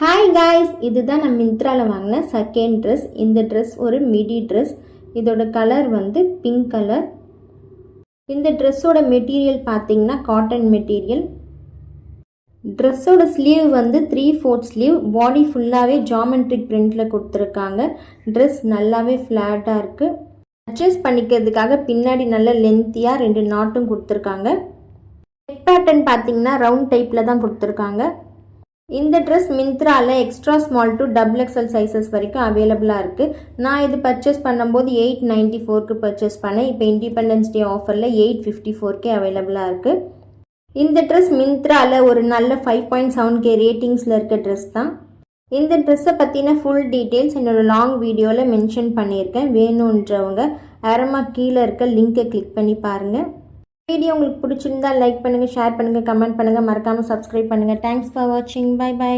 Hi guys, இதுதான் நான் மிந்த்ராவில் வாங்கின செகண்ட் ட்ரெஸ். இந்த ட்ரெஸ் ஒரு மிடி ட்ரெஸ். இதோட கலர் வந்து பிங்க் கலர். இந்த ட்ரெஸ்ஸோட மெட்டீரியல் பார்த்தீங்கன்னா காட்டன் மெட்டீரியல். ட்ரெஸ்ஸோட ஸ்லீவ் வந்து 3/4 ஸ்லீவ். பாடி ஃபுல்லாகவே ஜாமெட்ரிக் பிரிண்டில் கொடுத்துருக்காங்க. ட்ரெஸ் நல்லாவே ஃப்ளாட்டாக இருக்குது. அட்ஜஸ்ட் பண்ணிக்கிறதுக்காக பின்னாடி நல்ல லென்த்தியாக 2 நாட்டும் கொடுத்துருக்காங்க. நெக் பேட்டர்ன் பார்த்தீங்கன்னா ரவுண்ட் டைப்பில் தான் கொடுத்துருக்காங்க. இந்த ட்ரெஸ் மிந்த்ராவில் extra small to XXL sizes வரைக்கும் அவைலபிளாக இருக்குது. நான் இது பர்ச்சேஸ் பண்ணும்போது 894க்கு பர்ச்சேஸ் பண்ணேன். இப்போ இண்டிபெண்டன்ஸ் டே ஆஃபரில் 854கே அவைலபிளாக இருக்குது. இந்த ட்ரெஸ் மிந்த்ராவில் ஒரு நல்ல 5.7K ரேட்டிங்ஸில் இருக்க ட்ரெஸ் தான். இந்த ட்ரெஸ்ஸை பற்றின ஃபுல் டீட்டெயில்ஸ் என்னோட லாங் வீடியோவில் மென்ஷன் பண்ணியிருக்கேன். வேணுன்றவங்க அறமா கீழே இருக்க லிங்கை கிளிக் பண்ணி பாருங்கள். வீடியோ உங்களுக்கு பிடிச்சிருந்தா லைக் பண்ணுங்கள், ஷேர் பண்ணுங்கள், கமெண்ட் பண்ணுங்கள், மறக்காமல் சப்ஸ்கிரைப் பண்ணுங்கள். தேங்க்ஸ் ஃபார் வாட்சிங். Bye by.